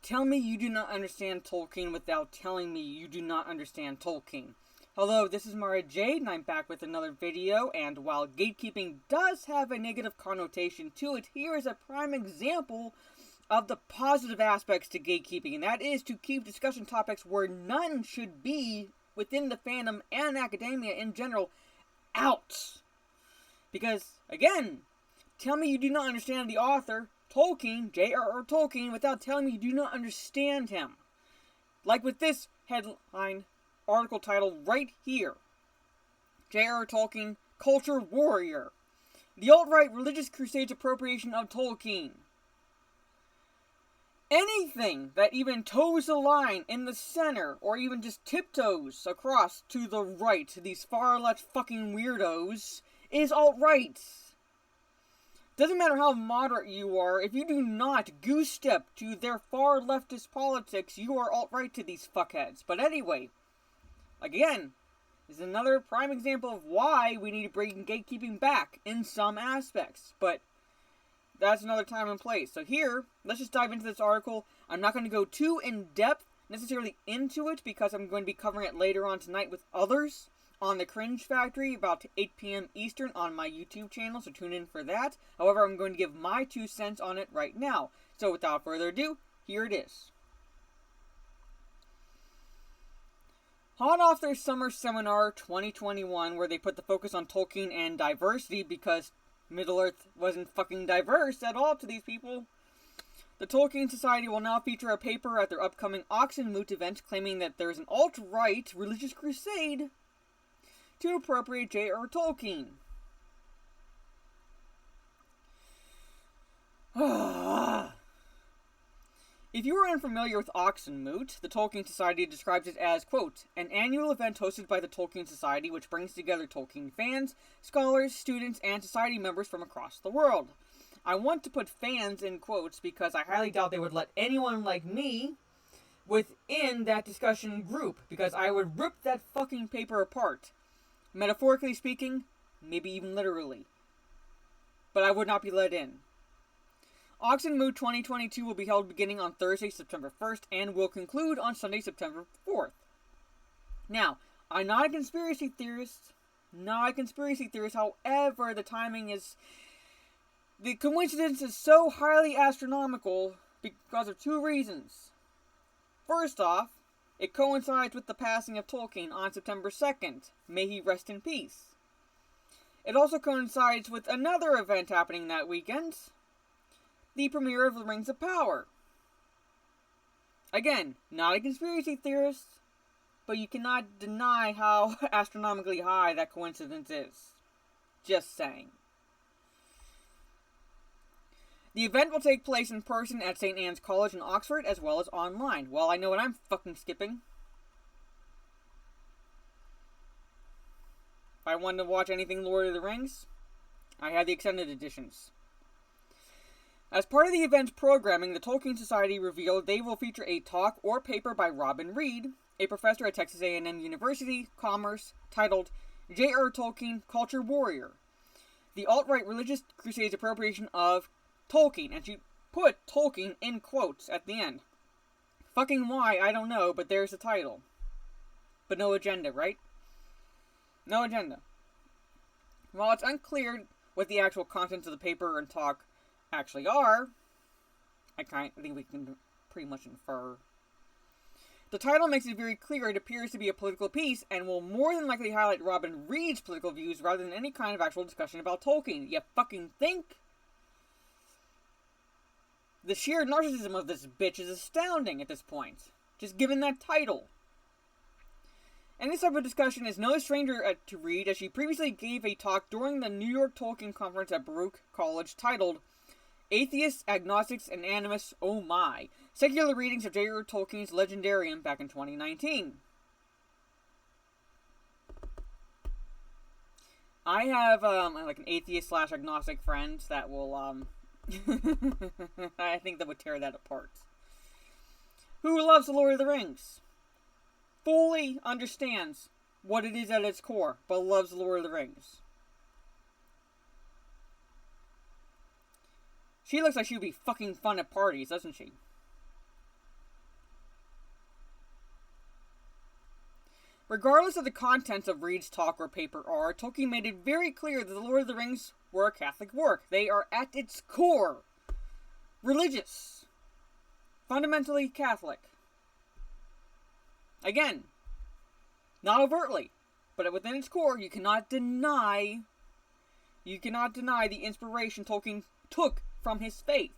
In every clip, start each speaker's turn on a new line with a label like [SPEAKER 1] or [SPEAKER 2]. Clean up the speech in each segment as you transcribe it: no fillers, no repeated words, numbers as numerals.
[SPEAKER 1] Tell me you do not understand Tolkien without telling me you do not understand Tolkien. Hello, this is Mara Jade, and I'm back with another video, and while gatekeeping does have a negative connotation to it, here is a prime example of the positive aspects to gatekeeping, and that is to keep discussion topics where none should be within the fandom and academia in general out. Because, again, tell me you do not understand the author, Tolkien, J.R.R. Tolkien, without telling me you do not understand him. Like with this headline article title right here. J.R.R. Tolkien, Culture Warrior. The alt-right religious crusades appropriation of Tolkien. Anything that even toes the line in the center, or even just tiptoes across to the right, these far-left fucking weirdos, is alt-right. Doesn't matter how moderate you are, if you do not goose-step to their far-leftist politics, you are alt-right to these fuckheads. But anyway, again, this is another prime example of why we need to bring gatekeeping back in some aspects. But that's another time and place. So here, let's just dive into this article. I'm not going to go too in-depth necessarily into it because I'm going to be covering it later on tonight with others on the Cringe Factory about 8 p.m. Eastern on my YouTube channel, so tune in for that. However, I'm going to give my 2 cents on it right now. So without further ado, here it is. Hot off their summer seminar 2021, where they put the focus on Tolkien and diversity because Middle Earth wasn't fucking diverse at all to these people. The Tolkien Society will now feature a paper at their upcoming Oxenmoot event claiming that there is an alt-right religious crusade to appropriate J.R.R. Tolkien. If you are unfamiliar with Oxenmoot, the Tolkien Society describes it as, quote, an annual event hosted by the Tolkien Society which brings together Tolkien fans, scholars, students, and society members from across the world. I want to put fans in quotes because I highly doubt they would let anyone like me within that discussion group, because I would rip that fucking paper apart. Metaphorically speaking, maybe even literally. But I would not be let in. Oxenmoot 2022 will be held beginning on Thursday, September 1st, and will conclude on Sunday, September 4th. Now, I'm not a conspiracy theorist. However, the timing is... the coincidence is so highly astronomical because of 2 reasons. First off, it coincides with the passing of Tolkien on September 2nd. May he rest in peace. It also coincides with another event happening that weekend. The premiere of The Rings of Power. Again, not a conspiracy theorist, but you cannot deny how astronomically high that coincidence is. Just saying. The event will take place in person at St. Anne's College in Oxford, as well as online. Well, I know what I'm fucking skipping. If I wanted to watch anything Lord of the Rings, I had the extended editions. As part of the event's programming, the Tolkien Society revealed they will feature a talk or paper by Robin Reed, a professor at Texas A&M University, Commerce, titled J.R.R. Tolkien, Culture Warrior. The alt-right religious crusades appropriation of Tolkien, and she put Tolkien in quotes at the end. Fucking why, I don't know, but there's the title. But no agenda, right? No agenda. While it's unclear what the actual contents of the paper and talk actually are, I think we can pretty much infer. The title makes it very clear it appears to be a political piece and will more than likely highlight Robin Reed's political views rather than any kind of actual discussion about Tolkien. You fucking think? The sheer narcissism of this bitch is astounding at this point, just given that title. And this type of discussion is no stranger to Reed, as she previously gave a talk during the New York Tolkien Conference at Baruch College titled Atheists, Agnostics, and Animists, Oh My! Secular Readings of J.R.R. Tolkien's Legendarium back in 2019. I have, like an atheist/agnostic friend that will, I think that would tear that apart. Who loves The Lord of the Rings? Fully understands what it is at its core, but loves The Lord of the Rings. She looks like she would be fucking fun at parties, doesn't she? Regardless of the contents of Reed's talk or paper are, Tolkien made it very clear that The Lord of the Rings were a Catholic work. They are at its core religious, fundamentally Catholic. Again, not overtly, but within its core, you cannot deny the inspiration Tolkien took from his faith.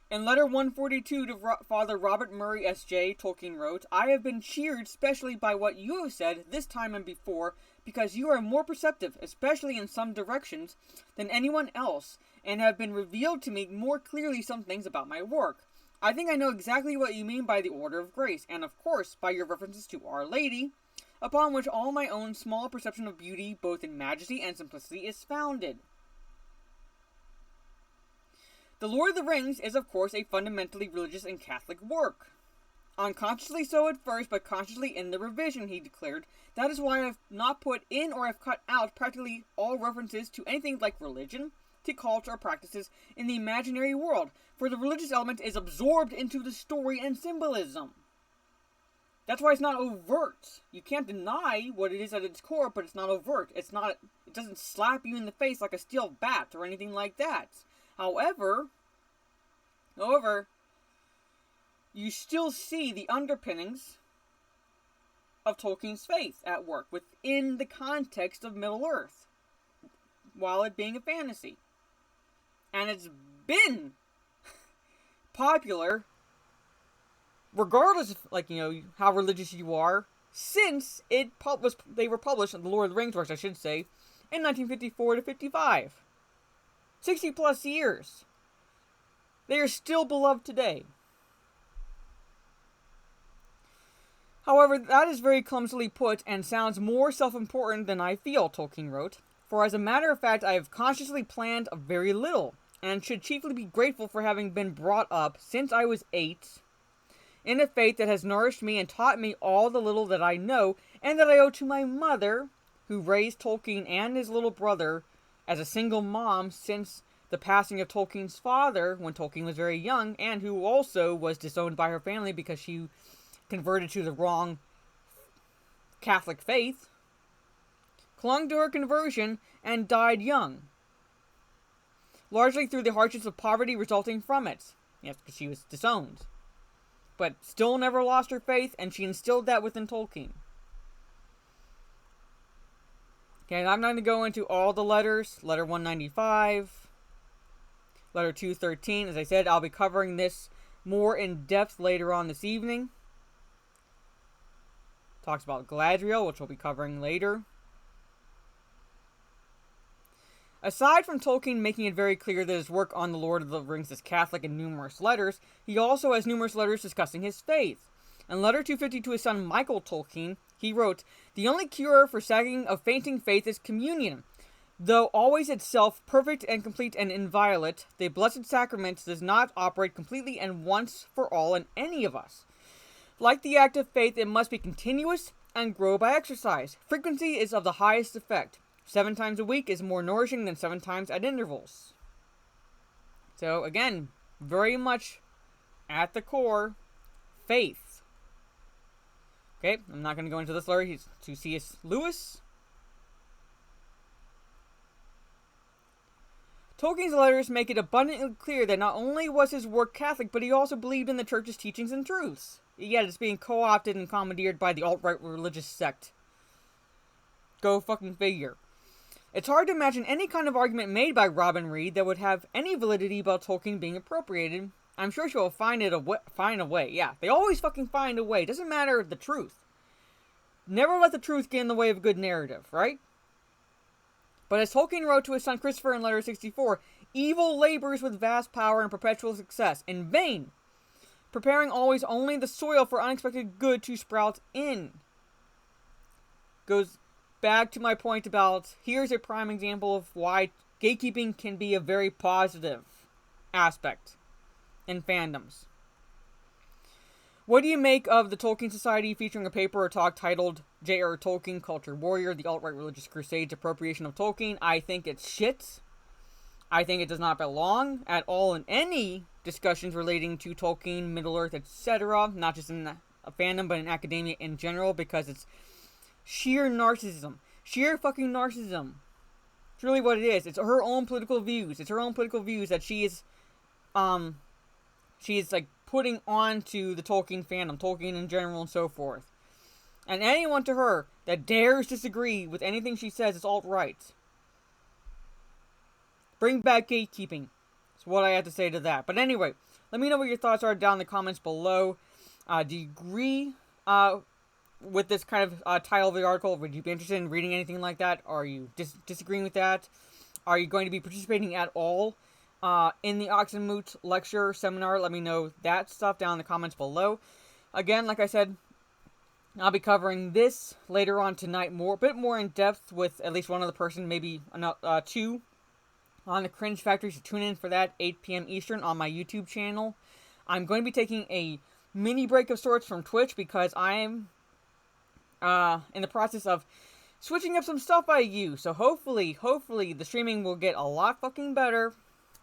[SPEAKER 1] In letter 142 to Father Robert Murray S.J., Tolkien wrote, "I have been cheered specially by what you have said this time and before, because you are more perceptive, especially in some directions, than anyone else, and have been revealed to me more clearly some things about my work. I think I know exactly what you mean by the order of grace, and of course by your references to Our Lady, upon which all my own small perception of beauty, both in majesty and simplicity, is founded. The Lord of the Rings is, of course, a fundamentally religious and Catholic work. Unconsciously so at first, but consciously in the revision, he declared. That is why I have not put in or have cut out practically all references to anything like religion, to culture or practices in the imaginary world, for the religious element is absorbed into the story and symbolism. That's why it's not overt. You can't deny what it is at its core, but it's not overt. It doesn't slap you in the face like a steel bat or anything like that. However, you still see the underpinnings of Tolkien's faith at work within the context of Middle Earth, while it being a fantasy. And it's been popular, regardless of, how religious you are, since they were published, the Lord of the Rings works, I should say, in 1954 to 55. 60 plus years. They are still beloved today. However, that is very clumsily put and sounds more self-important than I feel, Tolkien wrote. For as a matter of fact, I have consciously planned very little, and should chiefly be grateful for having been brought up, since I was 8, in a faith that has nourished me and taught me all the little that I know, and that I owe to my mother, who raised Tolkien and his little brother as a single mom since the passing of Tolkien's father when Tolkien was very young, and who also was disowned by her family because she converted to the wrong Catholic faith, clung to her conversion, and died young, largely through the hardships of poverty resulting from it. Yes, because she was disowned. But still never lost her faith, and she instilled that within Tolkien. Okay, I'm not going to go into all the letters. Letter 195, letter 213. As I said, I'll be covering this more in depth later on this evening. Talks about Galadriel, which we'll be covering later. Aside from Tolkien making it very clear that his work on The Lord of the Rings is Catholic in numerous letters, he also has numerous letters discussing his faith. In letter 250 to his son Michael Tolkien, he wrote, "The only cure for sagging of fainting faith is communion. Though always itself perfect and complete and inviolate, the Blessed Sacrament does not operate completely and once for all in any of us. Like the act of faith, it must be continuous and grow by exercise. Frequency is of the highest effect. 7 times a week is more nourishing than 7 times at intervals." So again, very much at the core, faith. Okay, I'm not going to go into this letter. He's to C.S. Lewis. Tolkien's letters make it abundantly clear that not only was his work Catholic, but he also believed in the Church's teachings and truths. Yet it's being co-opted and commandeered by the alt-right religious sect. Go fucking figure. It's hard to imagine any kind of argument made by Robin Reed that would have any validity about Tolkien being appropriated. I'm sure she'll find a way. Yeah, they always fucking find a way. Doesn't matter the truth. Never let the truth get in the way of a good narrative, right? But as Tolkien wrote to his son Christopher in letter 64, evil labors with vast power and perpetual success, in vain, preparing always only the soil for unexpected good to sprout in. Goes back to my point about, here's a prime example of why gatekeeping can be a very positive aspect in fandoms. What do you make of the Tolkien Society featuring a paper or talk titled J.R. Tolkien, Culture Warrior, the Alt-Right Religious Crusades Appropriation of Tolkien? I think it's shit. I think it does not at all in any discussions relating to Tolkien, Middle Earth, etc. Not just in a fandom, but in academia in general, because it's sheer narcissism. Sheer fucking narcissism. It's really what it is. It's her own political views. It's her own political views that she is like putting onto the Tolkien fandom, Tolkien in general, and so forth. And anyone to her that dares disagree with anything she says is alt-right. Bring back gatekeeping. That's what I have to say to that. But anyway, let me know what your thoughts are down in the comments below. Do you agree with this kind of title of the article? Would you be interested in reading anything like that? Are you disagreeing with that? Are you going to be participating at all in the Oxenmoot lecture seminar? Let me know that stuff down in the comments below. Again, like I said, I'll be covering this later on tonight, a bit more in depth with at least one other person, maybe two, on the Cringe Factory. So tune in for that, 8 p.m. Eastern on my YouTube channel. I'm going to be taking a mini break of sorts from Twitch because I'm in the process of switching up some stuff I use. So hopefully the streaming will get a lot fucking better,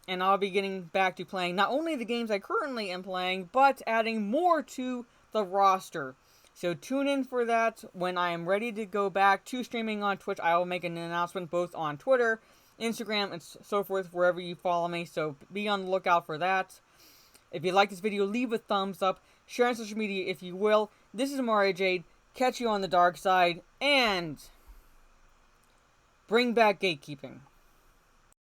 [SPEAKER 1] and I'll be getting back to playing not only the games I currently am playing, but adding more to the roster. So tune in for that. When I am ready to go back to streaming on Twitch, I will make an announcement both on Twitter, Instagram, and so forth, wherever you follow me. So be on the lookout for that. If you like this video, leave a thumbs up. Share on social media if you will. This is Mario Jade. Catch you on the dark side. And bring back gatekeeping.